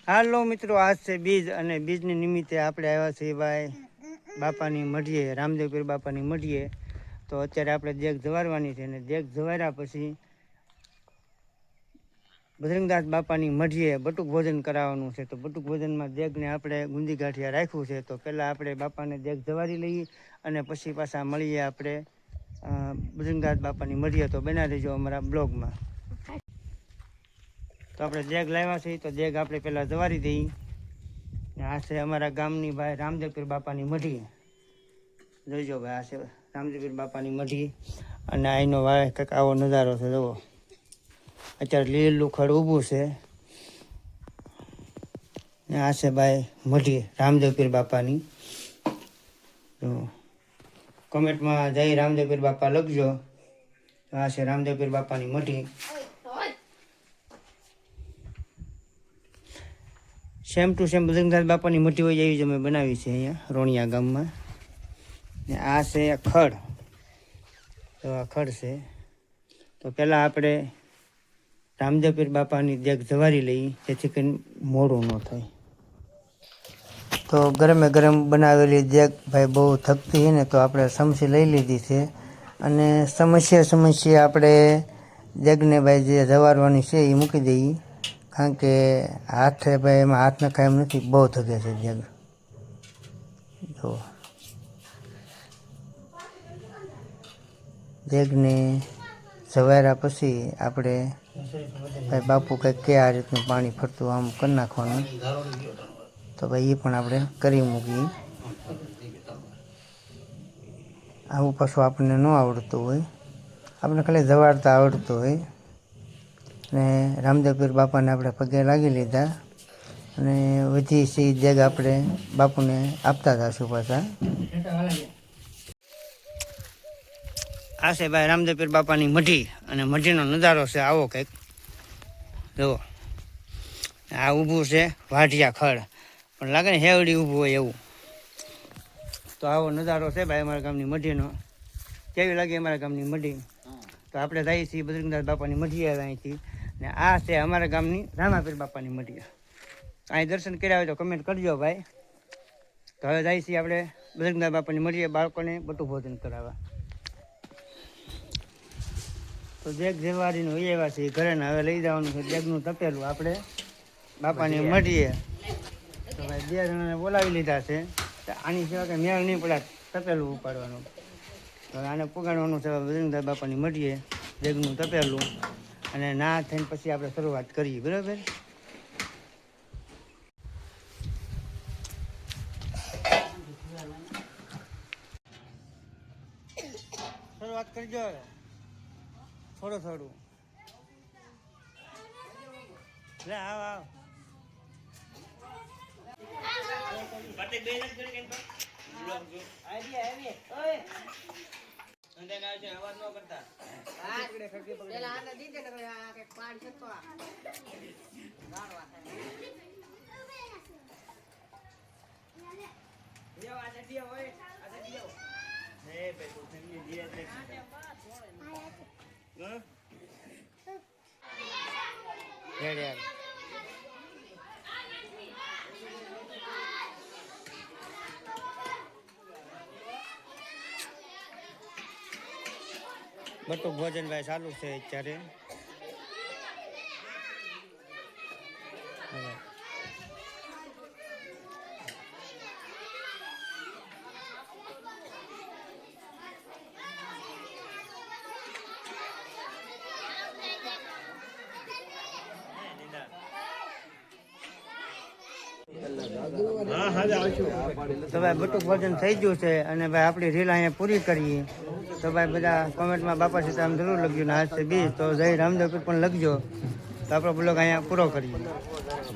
હાલો મિત્રો, આજ છે બીજ અને બીજની નિમિત્તે આપણે આવ્યા છીએ ભાઈ બાપાની મઢીએ, રામદેવપીર બાપાની મઢીએ. તો અત્યારે આપણે દેગ જવારવાની છે અને દેગ જવાર્યા પછી બજરંગદાસ બાપાની મઢીએ બટુક ભોજન કરાવવાનું છે. તો બટુક ભોજનમાં દેગને આપણે ગુંદી ગાંઠિયા રાખ્યું છે. તો પહેલાં આપણે બાપાને દેગ જવારી લઈએ અને પછી પાછા મળીએ આપણે બજરંગદાસ બાપાની મઢીએ. તો બના દેજો અમારા બ્લોગમાં. તો આપણે દેગ લાવ્યા છીએ તો દેગ આપણે પહેલાં જવારી દઈએ. આ છે અમારા ગામની ભાઈ રામદેવપીર બાપાની મઢી. જોઈજો ભાઈ, આ છે રામદેવપીર બાપાની મઢી અને અહીંનો ભાઈ કંઈક આવો નજારો છે. જુઓ, અત્યારે લીલું ખડ ઊભું છે. આ છે ભાઈ મઢી રામદેવપીર બાપાની. તો કોમેન્ટમાં જય રામદેવપીર બાપા લખજો. આ છે રામદેવપીર બાપાની મઢી. સેમ ટુ સેમ બજરંગદાસ બાપાની મઢી હોય એવી જ અમે બનાવી છે અહીંયા રોણિયા ગામમાં. ને આ છે ખડ. તો આ ખડ છે. તો પહેલાં આપણે રામદેવપીર બાપાની દેગ જવારી લઈએ જેથી કરીને મોડું ન થાય. તો ગરમે ગરમ બનાવેલી દેગ ભાઈ બહુ થકતી છે ને, તો આપણે સમસી લઈ લીધી છે અને સમસ્યા આપણે દેગને ભાઈ જે જવારવાની છે એ મૂકી દઈએ. કારણ કે હાથે ભાઈ એમાં હાથ નખાય એમ નથી, બહુ થકે છે દેગ. જો દેગને જવાર્યા પછી આપણે ભાઈ બાપુ કંઈક કે આ રીતનું પાણી ફરતું આમ કરી નાખવાનું. તો ભાઈ એ પણ આપણે કરી મૂકીએ. આવું પાછું આપણને ન આવડતું હોય, આપણે ખાલી જવારતા આવડતું હોય. ને રામદેવપીર બાપાને આપણે પગે લાગી લીધા અને વધી સી દેગ આપણે બાપુને આપતા જઈશું પાછા. આ છે ભાઈ રામદેવપીર બાપાની મઢી અને મઢીનો નજારો છે આવો કંઈક. જુઓ, આ ઊભું છે વાઢિયા ખડ, પણ લાગે ને હેવડી ઊભું હોય એવું. તો આવો નજારો છે ભાઈ અમારા ગામની મઢીનો. કેવી લાગી અમારા ગામની મઢી? તો આપણે જઈએ છીએ બજરંગદાસ બાપાની મઢીએ અહીંથી. ને આ છે અમારા ગામની રામાપીર બાપાની મઢી. અહીં દર્શન કર્યા હોય તો કમેન્ટ કરજો ભાઈ. તો હવે જઈએ છીએ આપણે બજરંગદાસ બાપાની મઢીએ બાળકોને બટું ભોજન કરાવવા. તો દેગ જેવારીનું હોય એવા છે ઘરે ને હવે લઈ જવાનું છે દેગનું તપેલું આપણે બાપાની મઢીએ. તો ભાઈ 2 જણાને બોલાવી લીધા છે. તો આની સિવાય કંઈ મેળ નહીં પડે તપેલું ઉપાડવાનું. તો આને પુગાડવાનું છે બજરંગદાસ બાપાની મઢીએ દેગનું તપેલું. અને ના થઈને પછી આપણે શરૂઆત કરીએ, બરાબર? શરૂઆત કરજો હવે, થોડું થોડું. લે આવ આવ. અવાજ ન કરતા. બટુક ભોજન ભાઈ ચાલુ છે અત્યારે. તો ભાઈ બટુક ભોજન થઈ ગયું છે અને ભાઈ આપણી રીલ અહીંયા પૂરી કરીએ. તો ભાઈ બધા કોમેન્ટમાં બાપા સીતારામ જરૂર લખજો ને આજ છે બીજ. તો જય રામદેવપીર પણ લખજો. તો આપણો બ્લોગ અહીંયા પૂરો કરીએ.